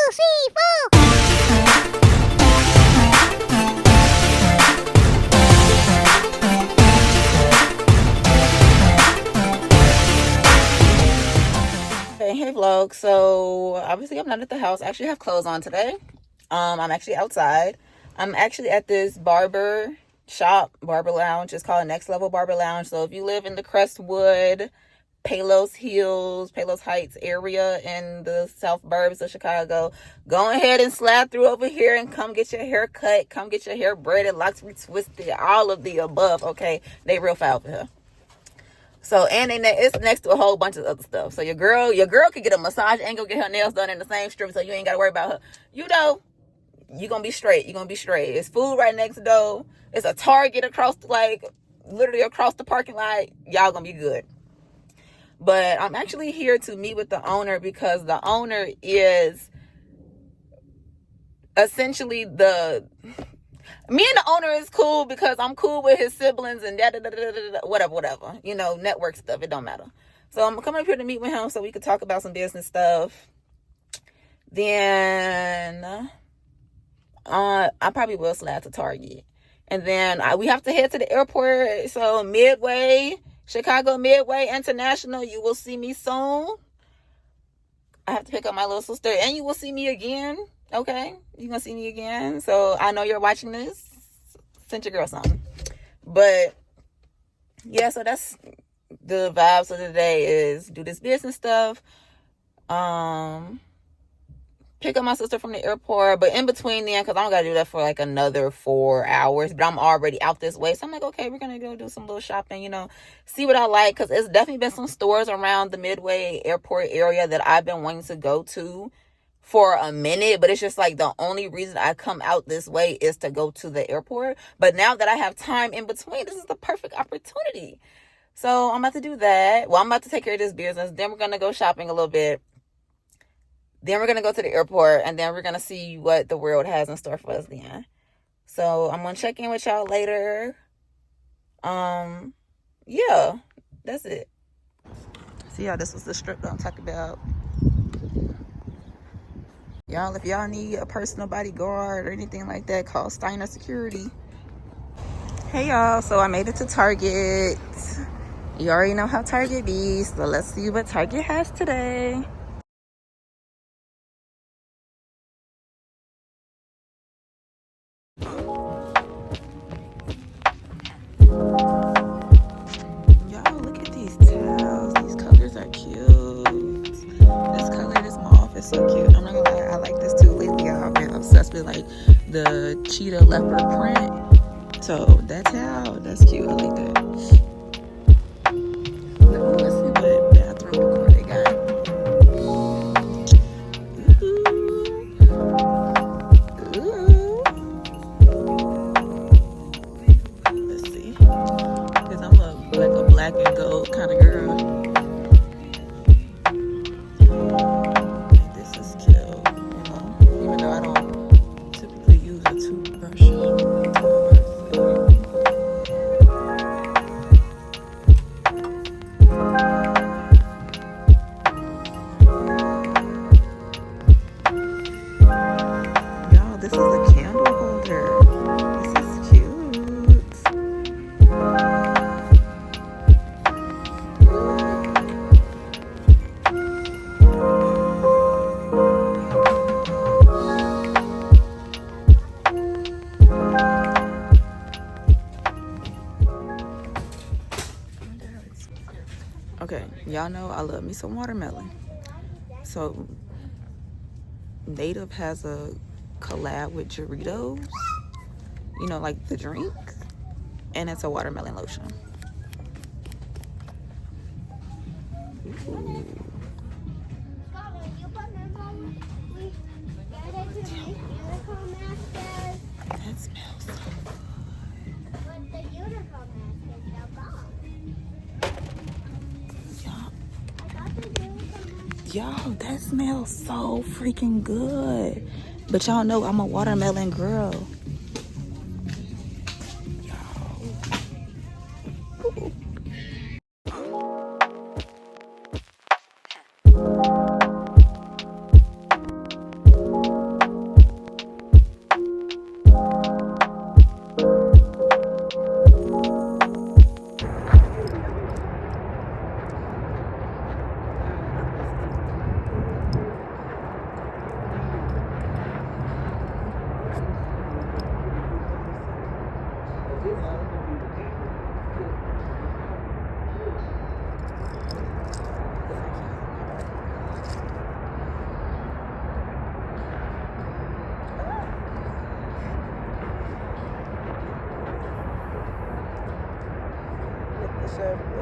Hey vlog. So obviously I'm not at the house. I actually have clothes on today. I'm actually outside. I'm actually at this barber lounge. It's called Next Level Barber Lounge. So if you live in the Crestwood, Palos Heights area in the South Burbs of Chicago, go ahead and slide through over here and come get your hair cut, come get your hair braided, locks retwisted, all of the above. Okay, they real foul for her. So, and it's next to a whole bunch of other stuff. So your girl could get a massage and go get her nails done in the same strip, so you ain't got to worry about her. You know, you're going to be straight. You're going to be straight. It's food right next door. It's a Target across, literally across the parking lot. Y'all going to be good. But I'm actually here to meet with the owner because the owner is essentially me and the owner is cool because I'm cool with his siblings and whatever. You know, network stuff. It don't matter. So I'm coming up here to meet with him so we could talk about some business stuff. Then I probably will slide to Target. And then we have to head to the airport. So Chicago Midway International, you will see me soon. I have to pick up my little sister. And you will see me again. Okay, you're gonna see me again. So I know you're watching this. Send your girl something. But yeah, so that's the vibes of the day, is do this business stuff. Pick up my sister from the airport, but in between then, because I don't gotta do that for like another 4 hours, but I'm already out this way, so I'm like, okay, we're gonna go do some little shopping, you know, see what I like, because it's definitely been some stores around the Midway airport area that I've been wanting to go to for a minute, but it's just like the only reason I come out this way is to go to the airport. But now that I have time in between, this is the perfect opportunity. So I'm about to do that. Well, I'm about to take care of this business. Then we're gonna go shopping a little bit. Then we're gonna go to the airport, and then we're gonna see what the world has in store for us then. So I'm gonna check in with y'all later. Yeah, that's it. See y'all, this was the strip that I'm talking about. Y'all, if y'all need a personal bodyguard or anything like that, call Steiner Security. Hey y'all, so I made it to Target. You already know how Target be, so let's see what Target has today. Y'all, look at these towels. These colors are cute. This color, this mauve is so cute. I'm not gonna lie, I like this too. Lately, I've been obsessed with like the cheetah leopard print. So that towel, that's cute. I like that. Let's see what bathroom decor they got. Ooh. Let's see. Because I'm a black and gold kind of girl. This is cute, you know, even though I don't typically use a toothbrush. Y'all, this is a candle holder. This is cute. Okay, y'all know I love me some watermelon. So Native has a collab with Doritos, you know, like the drink, and it's a watermelon lotion. Ooh. That smells so good. Y'all, that smells so freaking good. But y'all know I'm a watermelon girl. Y'all. stuff with.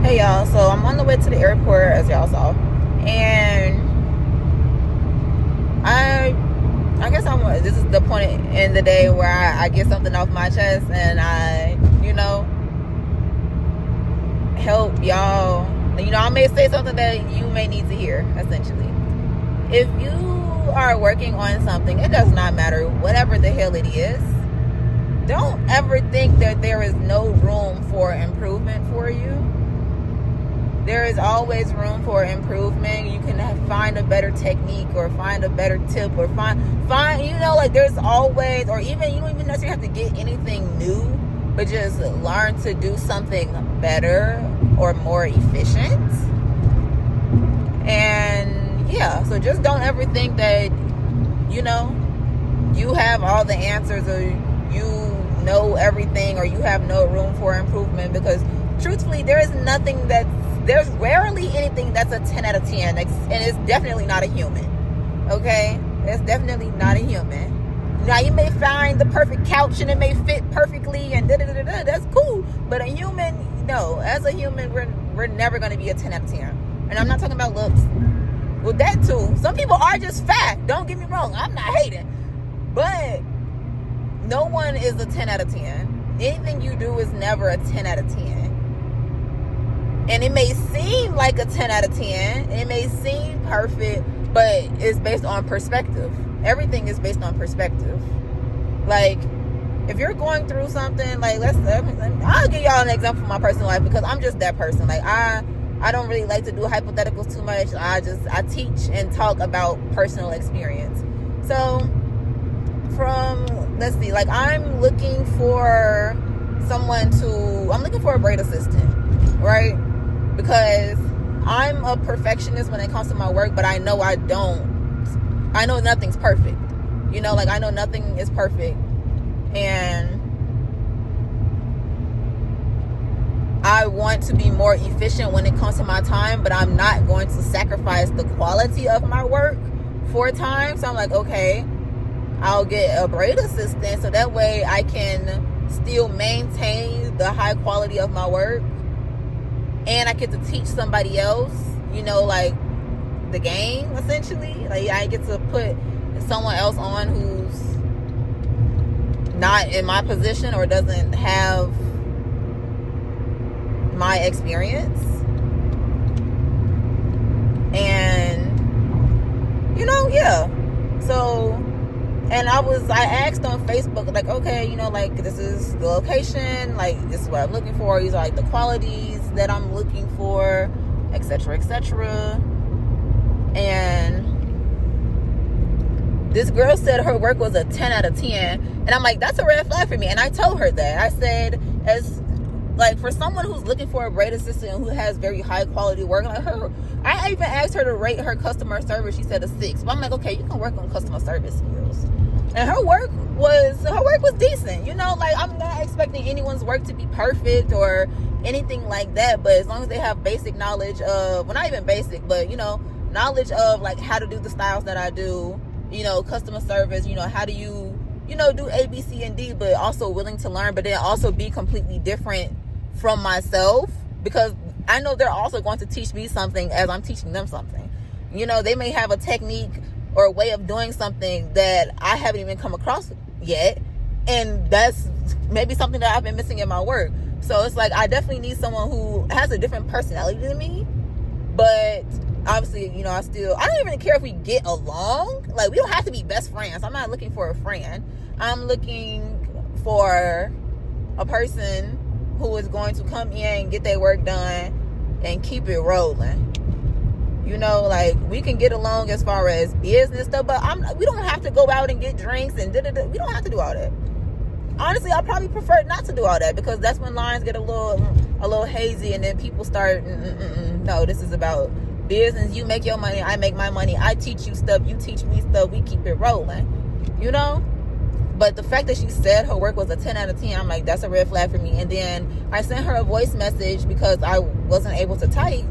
Hey y'all, so I'm on the way to the airport, as y'all saw, and I guess this is the point in the day where I get something off my chest, and I help y'all. I may say something that you may need to hear. Essentially, if you are working on something, it does not matter whatever the hell it is, don't ever think that there is no room for improvement for you. There is always room for improvement. You can find a better technique, or find a better tip, or find there's always, or even you don't even necessarily have to get anything new, but just learn to do something better or more efficient. And yeah, so just don't ever think that you have all the answers, or you know everything, or you have no room for improvement, because truthfully there's rarely anything that's a 10 out of 10, and it's definitely not a human. Okay, it's definitely not a human. Now you may find the perfect couch and it may fit perfectly and that's cool, but a human, no, as a human we're never going to be a 10 out of 10. And I'm not talking about looks. Well, that too, some people are just fat, don't get me wrong, I'm not hating, but no one is a 10 out of 10. Anything you do is never a 10 out of 10. And it may seem like a 10 out of 10. It may seem perfect, but it's based on perspective. Everything is based on perspective. Like, if you're going through something, like, I'll give y'all an example from my personal life, because I'm just that person. Like, I don't really like to do hypotheticals too much. I teach and talk about personal experience. So, I'm looking for a braid assistant, right? Because I'm a perfectionist when it comes to my work, but I know nothing's perfect. I know nothing is perfect. And I want to be more efficient when it comes to my time, but I'm not going to sacrifice the quality of my work for time. So I'm like, okay, I'll get a braid assistant so that way I can still maintain the high quality of my work, and I get to teach somebody else, the game, essentially. Like, I get to put someone else on who's not in my position or doesn't have my experience. And yeah. So, and I asked on Facebook, like, okay, this is the location, like, this is what I'm looking for, these are like the qualities that I'm looking for, etc., etc. And this girl said her work was a 10 out of 10, and I'm like, that's a red flag for me. And I told her that. I said, for someone who's looking for a braid assistant who has very high quality work, like her, I even asked her to rate her customer service. She said a 6. But I'm like, okay, you can work on customer service skills. And her work was decent. I'm not expecting anyone's work to be perfect or anything like that, but as long as they have basic knowledge of, well, not even basic, but knowledge of like how to do the styles that I do, customer service, how do you do A, B, C, and D, but also willing to learn, but then also be completely different from myself, because I know they're also going to teach me something as I'm teaching them something. They may have a technique or a way of doing something that I haven't even come across yet, and that's maybe something that I've been missing in my work. So it's like, I definitely need someone who has a different personality than me, but obviously, I don't even care if we get along. Like, we don't have to be best friends. I'm not looking for a friend. I'm looking for a person who is going to come in and get their work done and keep it rolling. We can get along as far as business stuff, but we don't have to go out and get drinks and we don't have to do all that. honestly, I probably prefer not to do all that, because that's when lines get a little hazy, and then people start, no, this is about business. You make your money, I make my money. I teach you stuff, you teach me stuff. We keep it rolling, you know? But the fact that she said her work was a 10 out of 10, I'm like, that's a red flag for me. And then I sent her a voice message because I wasn't able to type.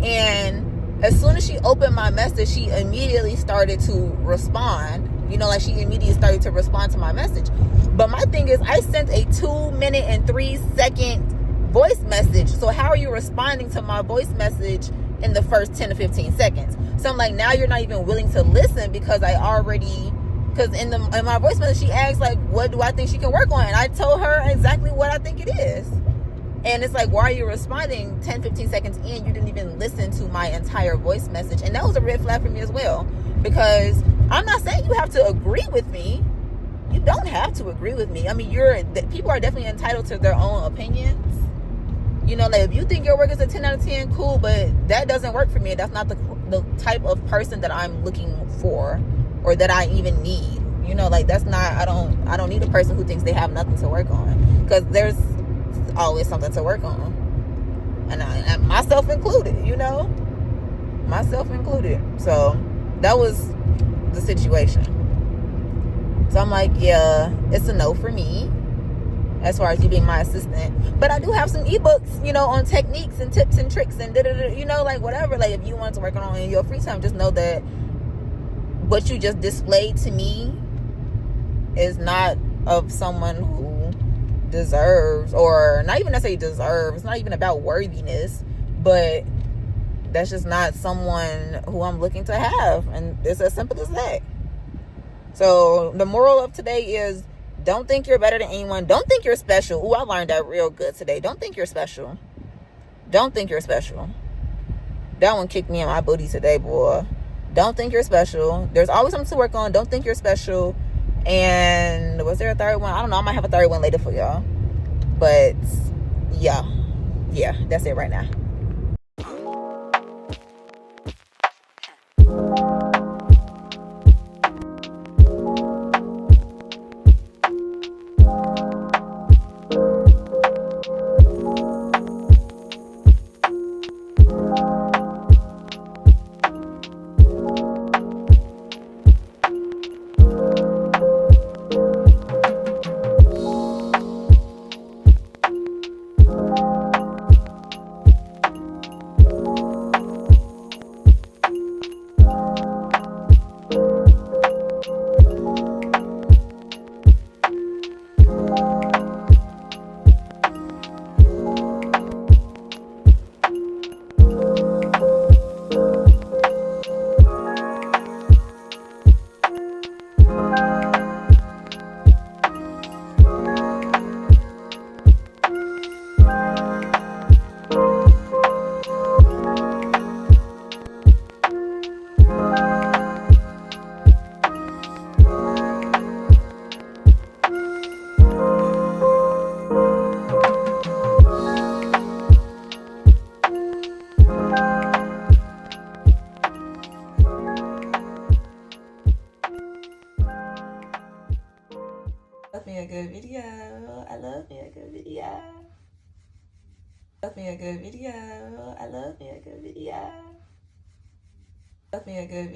And as soon as she opened my message, she immediately started to respond. You know, like she immediately started to respond to my message. But my thing is, I sent a 2-minute and 3-second voice message. So how are you responding to my voice message in the first 10 to 15 seconds? So I'm like, now you're not even willing to listen, because I already... Because in my voice message, she asked, like, what do I think she can work on? And I told her exactly what I think it is. And it's like, why are you responding 10, 15 seconds in? You didn't even listen to my entire voice message. And that was a red flag for me as well. Because I'm not saying you have to agree with me. You don't have to agree with me. I mean, people are definitely entitled to their own opinions. You know, like, if you think your work is a 10 out of 10, cool. But that doesn't work for me. That's not the type of person that I'm looking for, or that I even need. You know, like, that's not, I don't need a person who thinks they have nothing to work on, because there's always something to work on. And myself included, you know, myself included. So that was the situation. So I'm like, yeah, it's a no for me as far as you being my assistant. But I do have some ebooks, you know, on techniques and tips and tricks and you know, like, whatever. Like, if you want to work on in your free time, just know that what you just displayed to me is not of someone who deserves, or not even necessarily deserves, it's not even about worthiness, but that's just not someone who I'm looking to have. And it's as simple as that. So the moral of today is, don't think you're better than anyone. Don't think you're special. Ooh, I learned that real good today. Don't think you're special. Don't think you're special. That one kicked me in my booty today, boy. Don't think you're special. There's always something to work on. Don't think you're special. And was there a third one? I don't know. I might have a third one later for y'all. But yeah, that's it right now. Love me a good video. I love me a good video. Love me a good video. I love me a good video. Love me a good